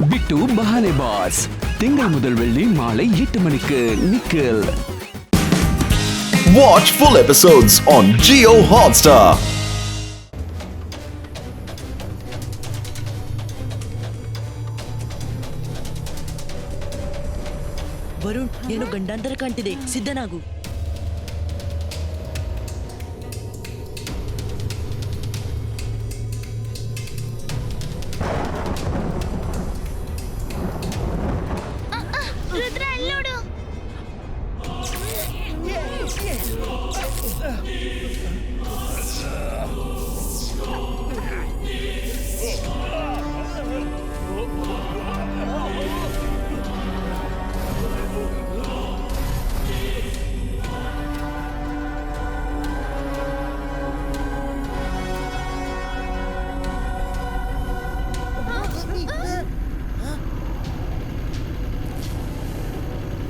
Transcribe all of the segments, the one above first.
பிட்டு பஹானே pass திங்கள் முதல் வெள்ளி மாலை 8 மணிக்கு Nikhil. Watch full episodes on Jio Hotstar. Varun, ಏನು ಗಂಡಾಂತರ ಕಾಣ್ತಿದೆ, ಸಿದ್ಧನಾಗು. ರುದ್ರ ಅಲ್ಲೋಡು.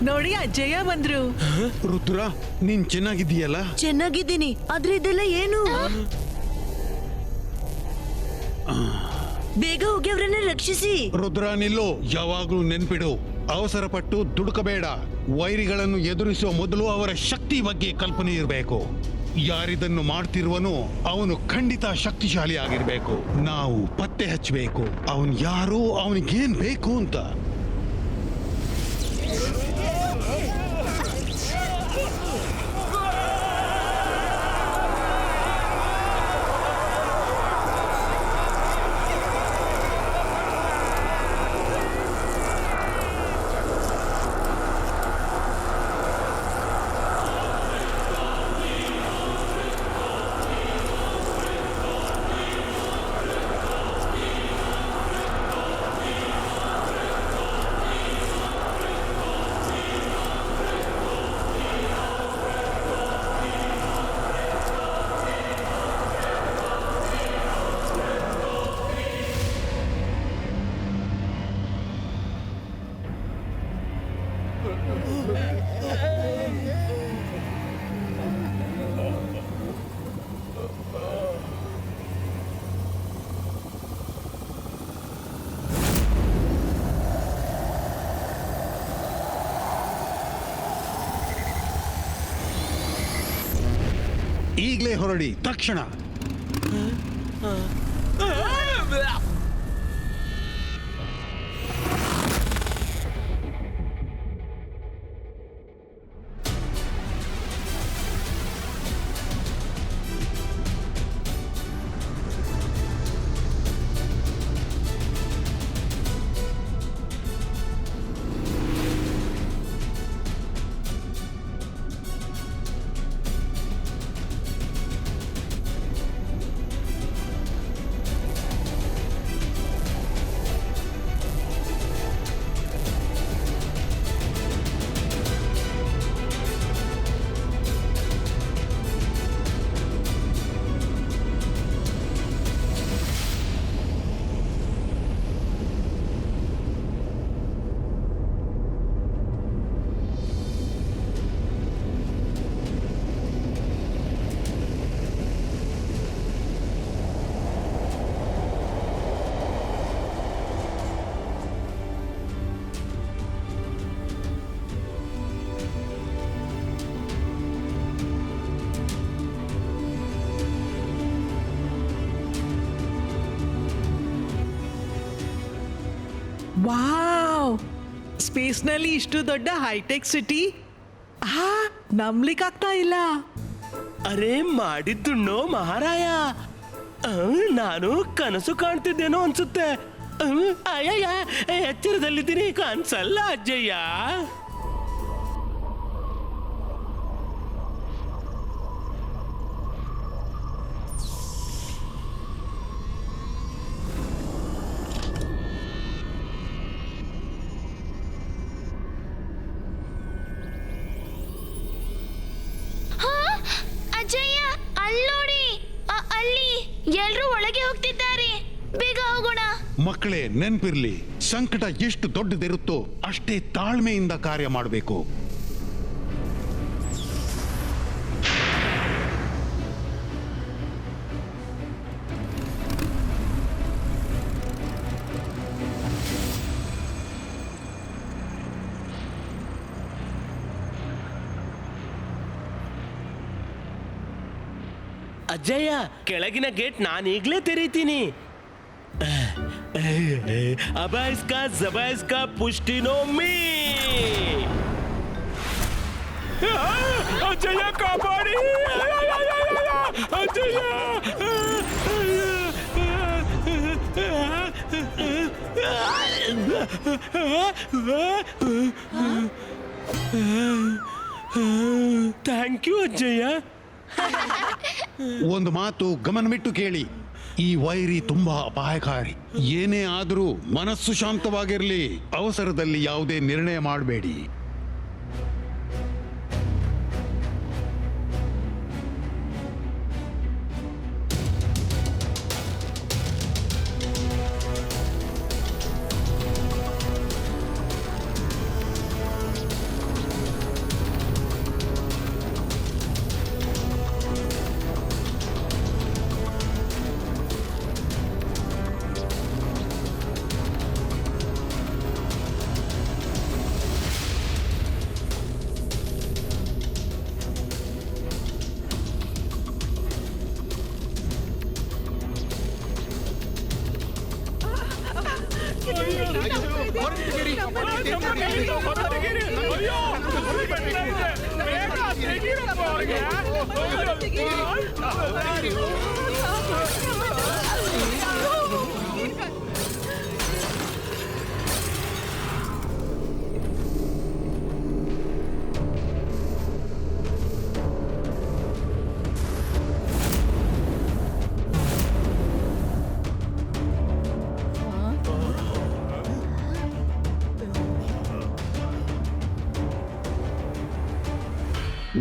ನೋಡಿ, ಅಜ್ಜಯ್ಯ ಬಂದ್ರು. ರುದ್ರ, ನೀನ್ ಚೆನ್ನಾಗಿದ್ದೀಯಲ್ಲ? ಚೆನ್ನಾಗಿದ್ದೀನಿ, ಆದ್ರೆ ಇದೆಲ್ಲ ಏನು? ಬೇಗ ಹೋಗಿ ಅವರನ್ನ ರಕ್ಷಿಸಿ. ರುದ್ರ ನಿಲ್ಲು, ಯಾವಾಗ್ಲೂ ನೆನ್ಪಿಡು, ಅವಸರ ಪಟ್ಟು ದುಡುಕಬೇಡ. ವೈರಿಗಳನ್ನು ಎದುರಿಸುವ ಮೊದಲು ಅವರ ಶಕ್ತಿ ಬಗ್ಗೆ ಕಲ್ಪನೆ ಇರಬೇಕು. ಯಾರಿದನ್ನು ಮಾಡ್ತಿರುವನು ಅವನು ಖಂಡಿತ ಶಕ್ತಿಶಾಲಿ ಆಗಿರ್ಬೇಕು. ನಾವು ಪತ್ತೆ ಹಚ್ಚಬೇಕು ಅವನ್ ಯಾರು, ಅವನಿಗೇನ್ ಬೇಕು ಅಂತ. ಈಗಲೇ ಹೊರಡಿ, ತಕ್ಷಣ. ವಾವ್, ಸ್ಪೇಸ್ ನಲ್ಲಿ ಇಷ್ಟು ದೊಡ್ಡ ಹೈಟೆಕ್ ಸಿಟಿ ನಂಬ್ಲಿಕ್ಕಾಗ್ತಾ ಇಲ್ಲ. ಅರೆ ಮಾಡಿದ್ದುಣ್ಣೋ ಮಹಾರಾಯ, ನಾನು ಕನಸು ಕಾಣ್ತಿದ್ದೇನೋ ಅನ್ಸುತ್ತೆ. ಅಯ್ಯಯ್ಯ, ಎಚ್ಚರದಲ್ಲಿದ್ದೀನಿ, ಕನ್ಸಲ್ಲ ಅಜ್ಜಯ್ಯ. ಅಜ್ಜಯ್ಯ, ಅಲ್ಲೋಡಿ, ಅಲ್ಲಿ ಎಲ್ರೂ ಒಳಗೆ ಹೋಗ್ತಿದ್ದಾರೆ. ಬೇಗ ಹೋಗೋಣ. ಮಕ್ಕಳೇ, ನೆನ್ಪಿರ್ಲಿ, ಸಂಕಟ ಎಷ್ಟು ದೊಡ್ಡದಿರುತ್ತೋ ಅಷ್ಟೇ ತಾಳ್ಮೆಯಿಂದ ಕಾರ್ಯ ಮಾಡಬೇಕು. ಅಜ್ಜಯ್ಯ, ಕೆಳಗಿನ ಗೇಟ್ ನಾನು ಈಗ್ಲೇ ತೆರೀತೀನಿ. ಅಬಾಯಿಸ್ಕಾ ಜಬಾಯಿಸ್ಕಾ ಪುಷ್ಟಿನೋ ಮೀ. ಅಜ್ಜಯ್ಯ ಕಾಪಾಡಿ, ಅಜ್ಜಯ್ಯ. ಥ್ಯಾಂಕ್ ಯು ಅಜ್ಜಯ್ಯ. ಒಂದು ಮಾತು ಗಮನವಿಟ್ಟು ಕೇಳಿ, ಈ ವೈರಿ ತುಂಬಾ ಅಪಾಯಕಾರಿ. ಏನೇ ಆದರೂ ಮನಸ್ಸು ಶಾಂತವಾಗಿರಲಿ. ಅವಸರದಲ್ಲಿ ಯಾವುದೇ ನಿರ್ಣಯ ಮಾಡಬೇಡಿ.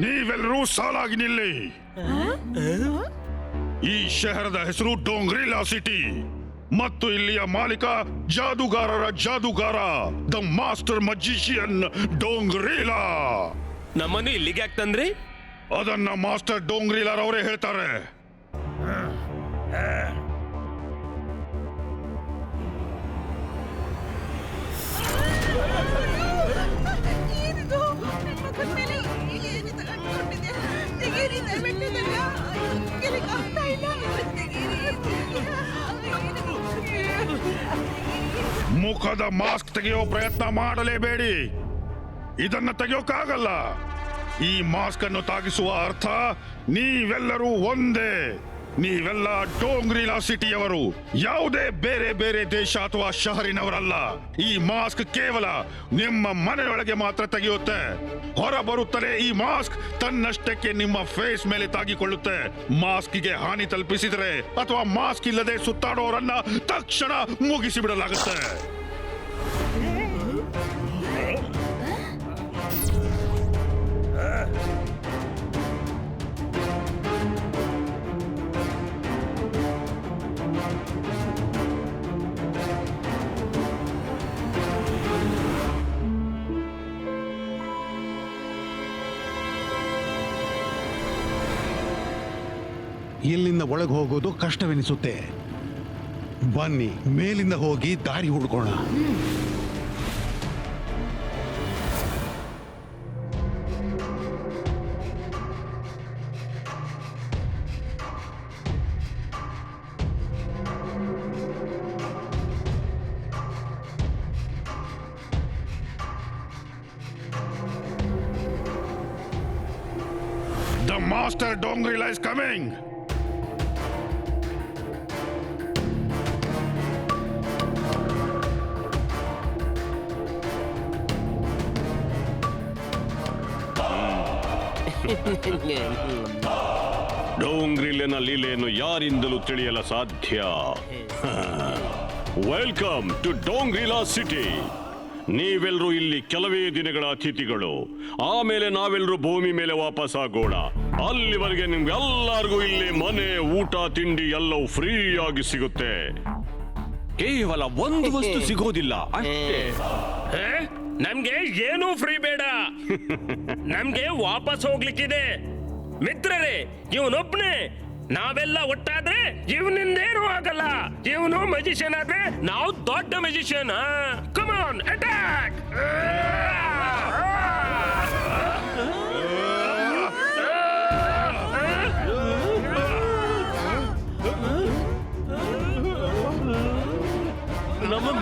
ನೀವೆಲ್ಲರೂ ಸಾಲಾಗಿ ನಿಲ್ಲಿ. ಈ ಶಹರದ ಹೆಸರು ಡೋಂಗ್ರಿಲಾ ಸಿಟಿ ಮತ್ತು ಇಲ್ಲಿಯ ಮಾಲೀಕ ಜಾದೂಗಾರರ ಜಾದೂಗಾರ, ದ ಮಾಸ್ಟರ್ ಮಜಿಷಿಯನ್ ಡೋಂಗ್ರಿಲಾ. ನಮ್ಮನ್ನು ಇಲ್ಲಿಗೆ ಯಾಕೆ ತಂದ್ರಿ? ಅದನ್ನ ಮಾಸ್ಟರ್ ಡೋಂಗ್ರಿಲಾರ್ ಅವರೇ ಹೇಳ್ತಾರೆ. ಮುಖದ ಮಾಸ್ಕ್ ತೆಗೆಯೋ ಪ್ರಯತ್ನ ಮಾಡಲೇಬೇಡಿ. ಇದನ್ನ ತೆಗೆಯೋಕ್ಕಾಗಲ್ಲ. ಈ ಮಾಸ್ಕ್ ಅನ್ನು ತಾಗಿಸುವ ಅರ್ಥ ನೀವೆಲ್ಲರೂ ಒಂದೇ. ನೀವೆಲ್ಲ ಡೋಂಗ್ರಿಲಾ ಸಿಟಿಯವರು, ಯಾವುದೇ ಬೇರೆ ಬೇರೆ ದೇಶ ಅಥವಾ ಶಹರಿನವರಲ್ಲ. ಈ ಮಾಸ್ಕ್ ಕೇವಲ ನಿಮ್ಮ ಮನೆಯೊಳಗೆ ಮಾತ್ರ ತೆಗೆಯುತ್ತೆ. ಹೊರ ಬರುತ್ತಲೇ ಈ ಮಾಸ್ಕ್ ತನ್ನಷ್ಟಕ್ಕೆ ನಿಮ್ಮ ಫೇಸ್ ಮೇಲೆ ತಾಗಿಕೊಳ್ಳುತ್ತೆ. ಮಾಸ್ಕ್ಗೆ ಹಾನಿ ತಲುಪಿಸಿದರೆ ಅಥವಾ ಮಾಸ್ಕ್ ಇಲ್ಲದೆ ಸುತ್ತಾಡೋರನ್ನ ತಕ್ಷಣ ಮುಗಿಸಿ ಬಿಡಲಾಗುತ್ತೆ. ಇಲ್ಲಿಂದ ಒಳಗೆ ಹೋಗೋದು ಕಷ್ಟವೆನಿಸುತ್ತೆ. ಬನ್ನಿ, ಮೇಲಿಂದ ಹೋಗಿ ದಾರಿ ಹುಡ್ಕೋಣ. The master Dongrila is coming. ಡೋಂಗ್ರಿಲಿನ ಲೀಲೆಯನ್ನು ಯಾರಿಂದಲೂ ತಿಳಿಯಲು ಸಾಧ್ಯ. Welcome to Dongrila city. ನೀವೆಲ್ಲರೂ ಇಲ್ಲಿ ಕೆಲವೇ ದಿನಗಳ ಅತಿಥಿಗಳು. ಆಮೇಲೆ ನಾವೆಲ್ಲರೂ ಭೂಮಿ ಮೇಲೆ ವಾಪಸ್ ಆಗೋಣ. ಅಲ್ಲಿವರೆಗೆ ನಿಮ್ಗೆಲ್ಲರಿಗೂ ಇಲ್ಲಿ ಮನೆ, ಊಟ, ತಿಂಡಿ ಎಲ್ಲವೂ ಫ್ರೀ ಆಗಿ ಸಿಗುತ್ತೆ. ಕೇವಲ ಒಂದು ವಸ್ತು ಸಿಗೋದಿಲ್ಲ ಅಷ್ಟೇ. ನಮ್ಗೆ ಏನೂ ಫ್ರೀ ಬೇಡ. ನಮ್ಗೆ ವಾಪಸ್ ಹೋಗ್ಲಿಕ್ಕಿದೆ. ಮಿತ್ರರೇ, ಇವನೊಬ್ನೇ. ನಾವೆಲ್ಲ ಒಟ್ಟಾದ್ರೆ ಇವನಿಂದೇನೂ ಆಗಲ್ಲ. ಇವನು ಮೆಜಿಷಿಯನ್ ಆದ್ರೆ ನಾವು ದೊಡ್ಡ magician. Come on, attack!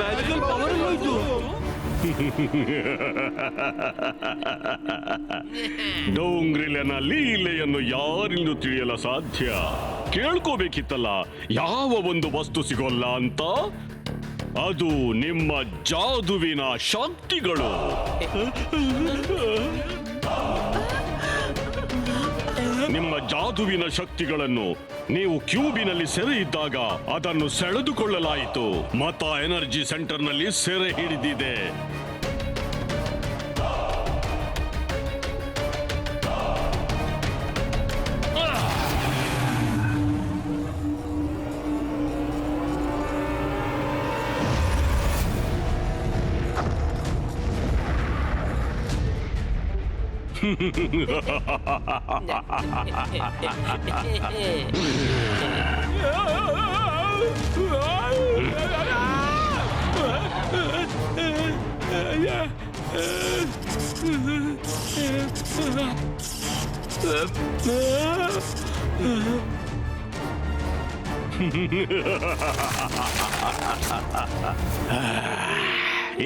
Magical power ಹೋಯ್ತು. ಡೋಂಗ್ರಿಲನ ಲೀಲೆಯನ್ನು ಯಾರಿಂದು ತಿಳಿಯಲು ಸಾಧ್ಯ? ಕೇಳ್ಕೋಬೇಕಿತ್ತಲ್ಲ, ಯಾವ ಒಂದು ವಸ್ತು ಸಿಗೋಲ್ಲ ಅಂತ. ಅದು ನಿಮ್ಮ ಜಾದುವಿನ ಶಕ್ತಿಗಳು. ನಿಮ್ಮ ಜಾದುವಿನ ಶಕ್ತಿಗಳನ್ನು ನೀವು ಕ್ಯೂಬಿನಲ್ಲಿ ಸೆರೆ ಇದ್ದಾಗ ಅದನ್ನು ಸೆಳೆದುಕೊಳ್ಳಲಾಯಿತು. ಮತ ಎನರ್ಜಿ ಸೆಂಟರ್ನಲ್ಲಿ ಸೆರೆ ಹಿಡಿದಿದೆ.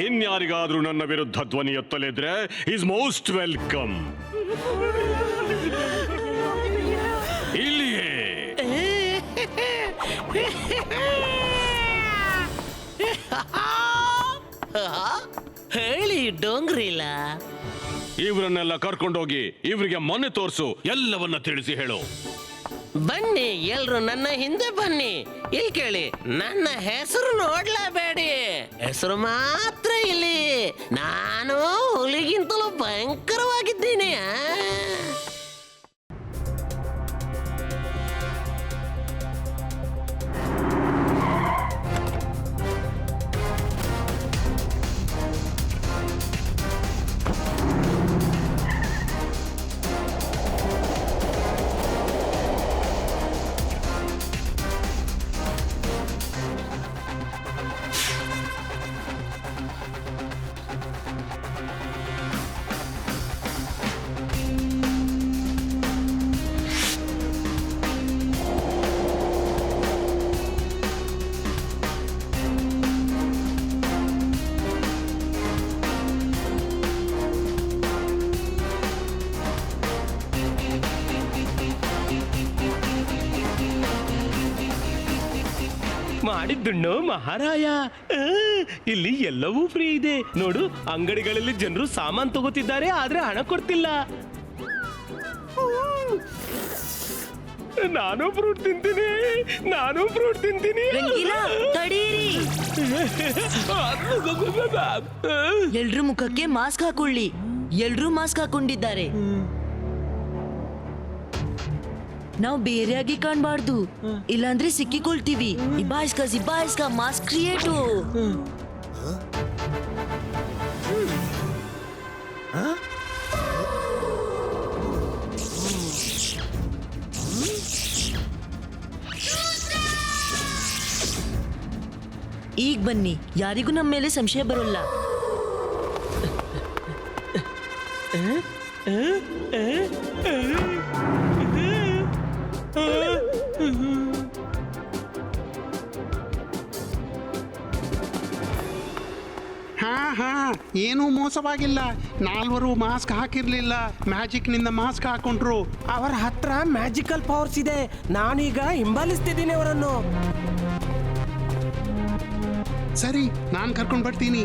ಇನ್ಯಾರಿಗಾದ್ರೂ ನನ್ನ ವಿರುದ್ಧ ಧ್ವನಿ ಎತ್ತಲಿದ್ರೆ ಈಸ್ ಮೋಸ್ಟ್ ವೆಲ್ಕಮ್. ಇಲ್ಲಿಯೇ ಹೇಳಿ ಡೋಂಗ್ರಿಲ್ಲ. ಇವರನ್ನೆಲ್ಲ ಕರ್ಕೊಂಡೋಗಿ ಇವರಿಗೆ ಮನೆ ತೋರಿಸು, ಎಲ್ಲವನ್ನ ತಿಳಿಸಿ ಹೇಳು. ಬನ್ನಿ, ಎಲ್ರು ನನ್ನ ಹಿಂದೆ ಬನ್ನಿ. ಇಲ್ಲಿ ಕೇಳಿ, ನನ್ನ ಹೆಸರು ನೋಡ್ಲೇಬೇಡಿ, ಹೆಸರು ಮಾತ್ರ ಇಲ್ಲಿ. ನಾನು ಹುಲಿಗಿಂತಲೂ ಭಯಂಕರವಾಗಿದ್ದೀನಿ. ಮಾಡಿದ್ದುಣ್ಣು ಮಹಾರಾಯ. ಇಲ್ಲಿ ಎಲ್ಲವೂ ಫ್ರೀ ಇದೆ ನೋಡು. ಅಂಗಡಿಗಳಲ್ಲಿ ಜನರು ಸಾಮಾನು ತಗೋತಿದ್ದಾರೆ, ಆದ್ರೆ ಹಣ ಕೊಡ್ತಿಲ್ಲ. ನಾನು ಫ್ರೂಟ್ ತಿಂತೀನಿ, ನಾನು ಫ್ರೂಟ್ ತಿಂತೀನಿ. ರಂಗೀಲಾ, ತಡೀರಿ. ಎಲ್ರೂ ಮುಖಕ್ಕೆ ಮಾಸ್ಕ್ ಹಾಕೊಳ್ಳಿ. ಎಲ್ರೂ ಮಾಸ್ಕ್ ಹಾಕೊಂಡಿದ್ದಾರೆ. ನಾವು ಬೇರೆಯಾಗಿ ಕಾಣ್ಬಾರ್ದು, ಇಲ್ಲಾಂದ್ರೆ ಸಿಕ್ಕಿಕೊಳ್ತೀವಿ. ಇಬಾಯಿಸ್ಕ ಮಾಸ್ಕ್ ಕ್ರಿಯೇಟು. ಈಗ ಬನ್ನಿ, ಯಾರಿಗೂ ನಮ್ಮ ಮೇಲೆ ಸಂಶಯ ಬರೋಲ್ಲ. ಹಾ ಏನೂ ಮೋಸವಾಗಿಲ್ಲ. ನಾಲ್ವರು ಮಾಸ್ಕ್ ಹಾಕಿರ್ಲಿಲ್ಲ, ಮ್ಯಾಜಿಕ್ ನಿಂದ ಮಾಸ್ಕ್ ಹಾಕೊಂಡ್ರು. ಅವರ ಹತ್ರ ಮ್ಯಾಜಿಕಲ್ ಪವರ್ಸ್ ಇದೆ. ನಾನೀಗ ಹಿಂಬಾಲಿಸ್ತಿದ್ದೀನಿ ಅವರನ್ನು. ಸರಿ, ನಾನು ಕರ್ಕೊಂಡು ಬರ್ತೀನಿ.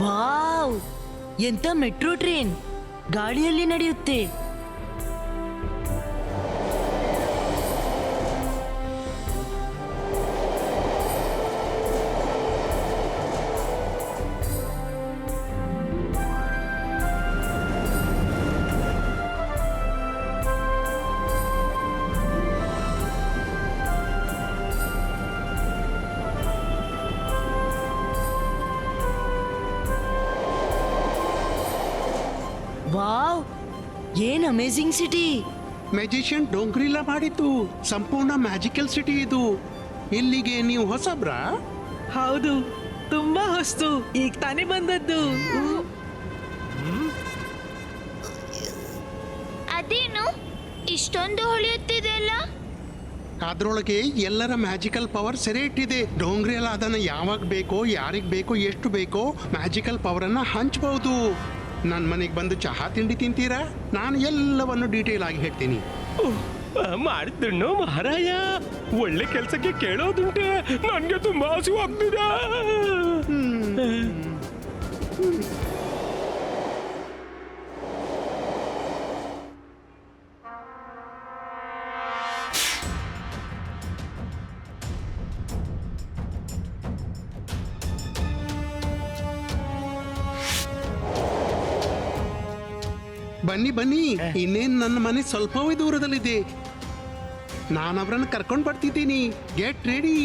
ವಾವ್, ಎಂತ ಮೆಟ್ರೋ ಟ್ರೈನ್ ಗಾಳಿಯಲ್ಲಿ ನಡೆಯುತ್ತೆ. ವಾವ್, ಏನ್ ಅಮೇಜಿಂಗ್ ಸಿಟಿ. ಮೆಜಿಷಿಯನ್ ಡೋಂಗ್ರಿಲಾ ಮಾಡಿದ್ದು ಸಂಪೂರ್ಣ ಮ್ಯಾಜಿಕಲ್ ಸಿಟಿ ಇದು. ಇಲ್ಲಿಗೆ ನೀವು ಹೊಸಬ್ರಾ? ಹೌದು, ತುಂಬಾ ಹೊಸ್ತು, ಈಗ ತಾನೇ ಬಂದದ್ದು. ಅದೇನು ಇಷ್ಟೊಂದು ಹೊಳೆಯುತ್ತಿದೆಯಲ್ಲ? ಅದ್ರೊಳಗೆ ಎಲ್ಲರ ಮ್ಯಾಜಿಕಲ್ ಪವರ್ ಸೆರೆ ಇಟ್ಟಿದೆ. ಡೋಂಗ್ರಿಲಾ ಅದನ್ನ ಯಾವಾಗ ಬೇಕೋ, ಯಾರಿಗ್ ಬೇಕೋ, ಎಷ್ಟು ಬೇಕೋ ಮ್ಯಾಜಿಕಲ್ ಪವರ್ ಅನ್ನ ಹಂಚಬಹುದು. ನನ್ನ ಮನೆಗೆ ಬಂದು ಚಹಾ ತಿಂಡಿ ತಿಂತೀರಾ? ನಾನು ಎಲ್ಲವನ್ನು ಡೀಟೇಲ್ ಆಗಿ ಹೇಳ್ತೀನಿ. ಮಾಡಿದ್ದಣ್ಣು ಮಹಾರಾಯ, ಒಳ್ಳೆ ಕೆಲಸಕ್ಕೆ ಕೇಳೋದುಂಟೆ. ನನ್ಗೆ ತುಂಬಾ ಹಸಿವಾಗ್ತಿದೆ. ಬನ್ನಿ ಬನ್ನಿ, ಇನ್ನೇನು ನನ್ನ ಮನೆ ಸ್ವಲ್ಪವೇ ದೂರದಲ್ಲಿದೆ. ನಾನು ಅವರನ್ನು ಕರ್ಕೊಂಡು ಬರ್ತಿದ್ದೀನಿ. Get ready.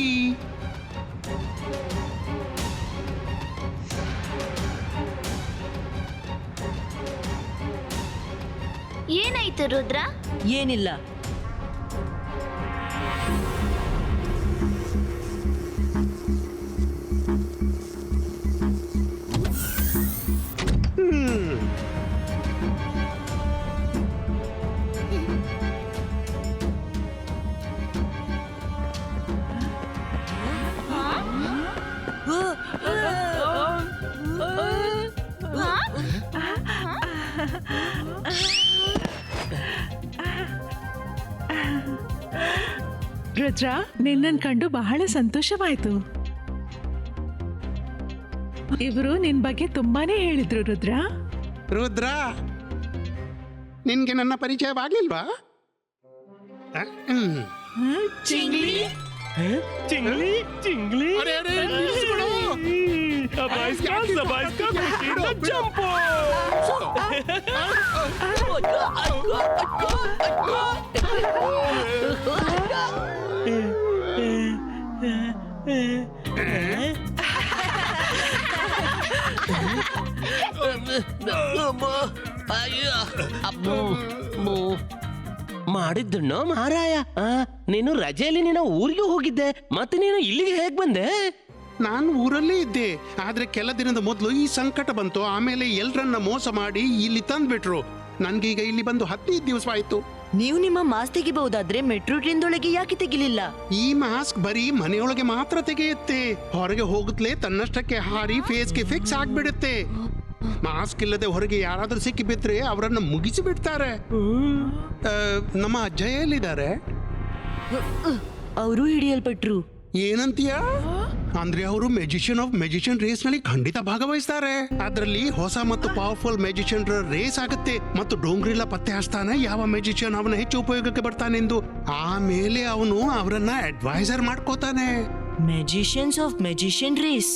ಏನಾಯ್ತು ರುದ್ರ? ಏನಿಲ್ಲ. ರುದ್ರ, ನಿನ್ನನ್ ಕಂಡು ಬಹಳ ಸಂತೋಷವಾಯ್ತು. ಇವರು ನಿನ್ ಬಗ್ಗೆ ತುಂಬಾನೇ ಹೇಳಿದ್ರು ರುದ್ರ. ರುದ್ರ, ನಿನ್ಗೆ ನನ್ನ ಪರಿಚಯವಾಗಿಲ್ವಾ? ಚಿಂಗ್ಲಿ ಚಿಂಗ್ಲಿ ಚಿಂಗ್ಲಿ. ಜಂಪು. ಮಾಡಿದ್ದಣ್ಣು ಮಹಾರಾಯ, ನೀನು ರಜೆಯಲ್ಲಿ ನೀನು ಊರಿಗೆ ಹೋಗಿದ್ದೆ, ಮತ್ತೆ ನೀನು ಇಲ್ಲಿಗೆ ಹೇಗ್ ಬಂದೆ? ನಾನು ಊರಲ್ಲೇ ಇದ್ದೆ, ಆದ್ರೆ ಕೆಲ ದಿನದ ಮೊದಲು ಈ ಸಂಕಟ ಬಂತು. ಆಮೇಲೆ ಎಲ್ರನ್ನ ಮೋಸ ಮಾಡಿ ಇಲ್ಲಿ ತಂದ್ಬಿಟ್ರು. ನನ್ಗೀಗ ಇಲ್ಲಿ ಬಂದು 15 ದಿವಸ ಆಯ್ತು. ನೀವು ನಿಮ್ಮ ಮಾಸ್ಕ್ ತೆಗಿಬಹುದಾದ್ರೆ ಮೆಟ್ರೋ ಟ್ರೈನ್ ದೊಳಗೆ ಯಾಕೆ ತೆಗಿಲಿಲ್ಲ? ಈ ಮಾಸ್ಕ್ ಬರೀ ಮನೆಯೊಳಗೆ ಮಾತ್ರ ತೆಗೆಯುತ್ತೆ. ಹೊರಗೆ ಹೋಗುತ್ತಲೇ ತನ್ನಷ್ಟಕ್ಕೆ ಹಾರಿ ಫೇಸ್ಗೆ ಫಿಕ್ಸ್ ಆಗ್ಬಿಡುತ್ತೆ. ಮಾಸ್ಕ್ ಇಲ್ಲದೆ ಹೊರಗೆ ಯಾರಾದ್ರೂ ಸಿಕ್ಕಿ ಬಿದ್ರೆ ಅವರನ್ನ ಮುಗಿಸಿ ಬಿಡ್ತಾರೆ. ನಮ್ಮ ಅಜ್ಜ ಎಲ್ಲಿದ್ದಾರೆ? ಅವರು ಹಿಡಿಯಲ್ಪಟ್ರು. ಏನಂತೀಯ? ಅಂದ್ರೆ ಅವರು ಮೆಜಿಷಿಯನ್ ರೇಸ್ ನಲ್ಲಿ ಖಂಡಿತ ಭಾಗವಹಿಸ್ತಾರೆ. ಅದರಲ್ಲಿ ಹೊಸ ಮತ್ತು ಪವರ್ಫುಲ್ ಮೆಜಿಷಿಯನ್ ರೇಸ್ ಆಗುತ್ತೆ ಮತ್ತು ಡೋಂಗ್ರಿಲಾ ಪತ್ತೆ ಹಚ್ತಾನೆ ಯಾವ ಮೆಜಿಷಿಯನ್ ಅವನ ಹೆಚ್ಚು ಉಪಯೋಗಕ್ಕೆ ಬರ್ತಾನೆಂದು. ಆಮೇಲೆ ಅವನು ಅವರನ್ನ ಅಡ್ವೈಸರ್ ಮಾಡ್ಕೋತಾನೆ. Magicians of magician race.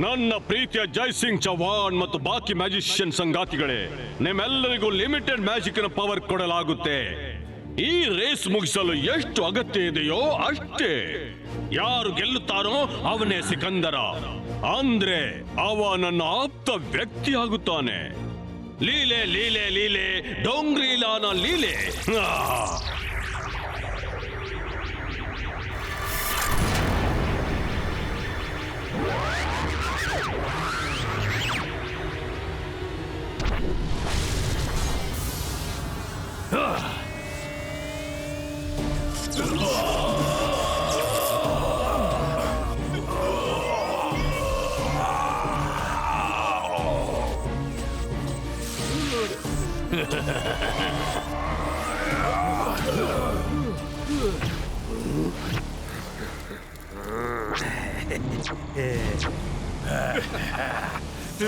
ನನ್ನ ಪ್ರೀತಿಯ ಜೈ ಸಿಂಗ್ ಚೌಹಾಣ್ ಮತ್ತು ಬಾಕಿ ಮ್ಯಾಜಿಷಿಯನ್ ಸಂಗಾತಿಗಳೇ, ನಿಮ್ಮೆಲ್ಲರಿಗೂ ಲಿಮಿಟೆಡ್ ಮ್ಯಾಜಿಕ್ ನ ಪವರ್ ಕೊಡಲಾಗುತ್ತೆ. ಈ ರೇಸ್ ಮುಗಿಸಲು ಎಷ್ಟು ಅಗತ್ಯ ಇದೆಯೋ ಅಷ್ಟೇ. ಯಾರು ಗೆಲ್ಲುತ್ತಾರೋ ಅವನೇ ಸಿಕಂದರ, ಅಂದ್ರೆ ಅವ ನನ್ನ ಆಪ್ತ ವ್ಯಕ್ತಿ ಆಗುತ್ತಾನೆ. ಲೀಲೆ ಲೀಲೆ ಲೀಲೆ ಡೋಂಗ್ರಿಲಾನ ಲೀಲೆ. ಎಷ್ಟು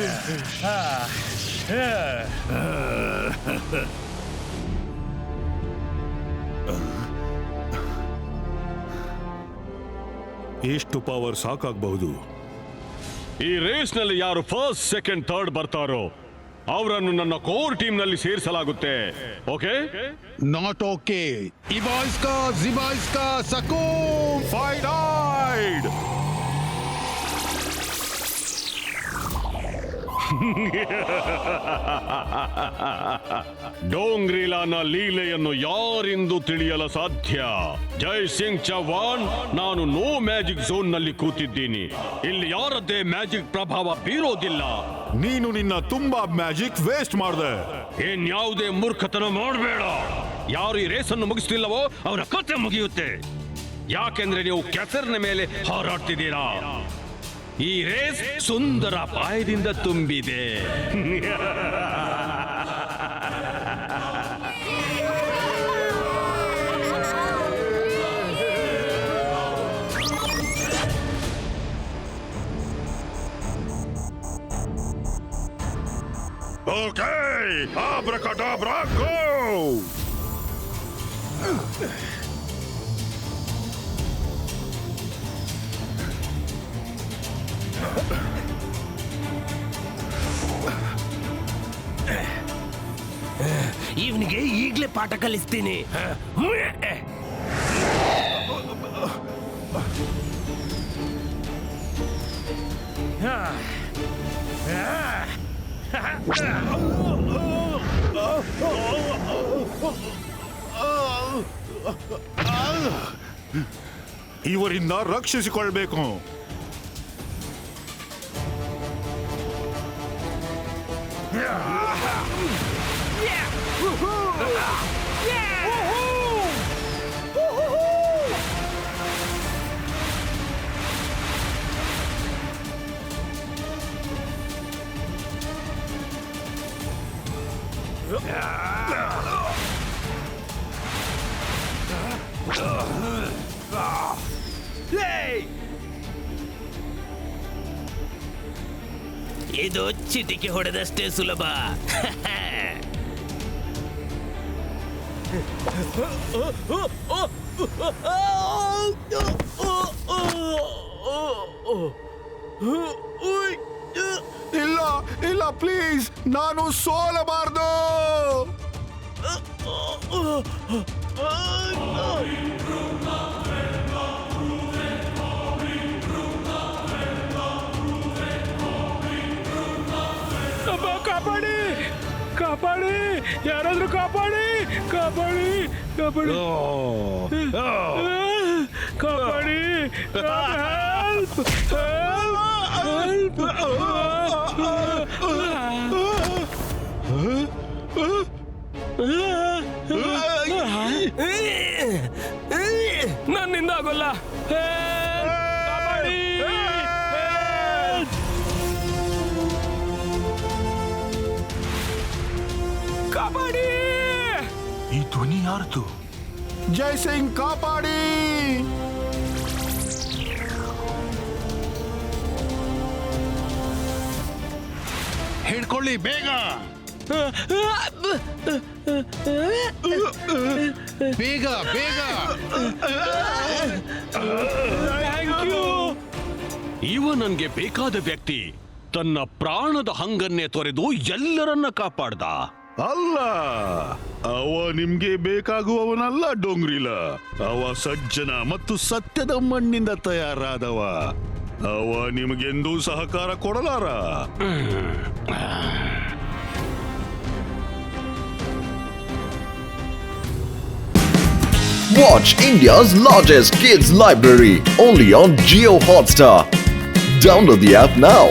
ಪವರ್ ಸಾಕಾಗಬಹುದು? ಈ ರೇಸ್ ನಲ್ಲಿ ಯಾರು ಫಸ್ಟ್ ಸೆಕೆಂಡ್ ಥರ್ಡ್ ಬರ್ತಾರೋ ಅವರನ್ನು ನನ್ನ ಕೋರ್ ಟೀಮ್ ನಲ್ಲಿ ಸೇರಿಸಲಾಗುತ್ತೆ. ಓಕೆ? Not okay. ಇಬಾಯ್ಸ್ಕಾ ಜಿಬಾಯ್ಸ್ಕಾ ಸಕೋ ಫೈಡೈಡ್ ಡೋಂಗ್ರಿಲಾನ ಲೀಲೆಯನ್ನು ಯಾರಿಂದು ತಿಳಿಯಲು ಸಾಧ್ಯ? ಜೈ ಸಿಂಗ್ ಚೌಹಾಣ್, ನಾನು ನೋ ಮ್ಯಾಜಿಕ್ ಝೋನ್ ನಲ್ಲಿ ಕೂತಿದ್ದೀನಿ. ಇಲ್ಲಿ ಯಾರದ್ದೇ ಮ್ಯಾಜಿಕ್ ಪ್ರಭಾವ ಬೀರೋದಿಲ್ಲ. ನೀನು ನಿನ್ನ ತುಂಬಾ ಮ್ಯಾಜಿಕ್ ವೇಸ್ಟ್ ಮಾಡಿದೆ. ಇನ್ಯಾವುದೇ ಮೂರ್ಖತನ ಮಾಡಬೇಡ. ಯಾರು ಈ ರೇಸನ್ನು ಮುಗಿಸ್ತಿಲ್ಲವೋ ಅವರ ಕತೆ ಮುಗಿಯುತ್ತೆ. ಯಾಕೆಂದ್ರೆ ನೀವು ಕೆಸರಿನ ಮೇಲೆ ಹಾರಾಡ್ತಿದ್ದೀರಾ. ಈ ರೇಸ್ ಸುಂದರ ಪಾಯದಿಂದ ತುಂಬಿದೆ. ಓಕೆ, ಆಬ್ರಕಡಾಬ್ರಾ ಗೋ! ಇವನಿಗೆ ಈಗಲೇ ಪಾಠ ಕಲಿಸ್ತೀನಿ. ಇವರಿಂದ ರಕ್ಷಿಸಿಕೊಳ್ಬೇಕು. ಇದು ಚಿಟಿಕೆ ಹೊಡೆದಷ್ಟೇ ಸುಲಭ. ಇಲ್ಲ ಇಲ್ಲ, ಪ್ಲೀಸ್, ನಾನು ಸೋಲಬಾರ್ದು. ಕಾಪಾಡಿ ಕಾಪಾಡಿ, ಯಾರಾದ್ರೂ ಕಾಪಾಡಿ ಕಾಪಾಡಿ ಕಾಪಾಡಿ ಕಾಪಾಡಿ, ಹೆಲ್ಪ್ ಹೆಲ್ಪ್ ನನ್ನಿಂದ ಆಗೋಲ್ಲ. ಕಾಪಾಡಿ, ಕಾಪಾಡಿ. ಈ ಧ್ವನಿ ಯಾರ್ದು? ಜೈ ಸಿಂಗ್ ಕಾಪಾಡಿ. ಹಿಡ್ಕೊಳ್ಳಿ ಬೇಗ, ಬೇಗ ಬೇಗ. Thank you. ಇವ ನನ್ಗೆ ಬೇಕಾದ ವ್ಯಕ್ತಿ. ತನ್ನ ಪ್ರಾಣದ ಹಂಗನ್ನೇ ತೊರೆದು ಎಲ್ಲರನ್ನ ಕಾಪಾಡ್ದ. ಅಲ್ಲ, ಅವ ನಿಮ್ಗೆ ಬೇಕಾಗುವವನಲ್ಲ ಡೋಂಗ್ರಿಲ. ಅವ ಸಜ್ಜನ ಮತ್ತು ಸತ್ಯದ ಮಣ್ಣಿಂದ ತಯಾರಾದವ. ಅವ ನಿಮಗೆಂದೂ ಸಹಕಾರ ಕೊಡಲಾರ. Watch India's largest kids library only on Jio Hotstar. Download the app now.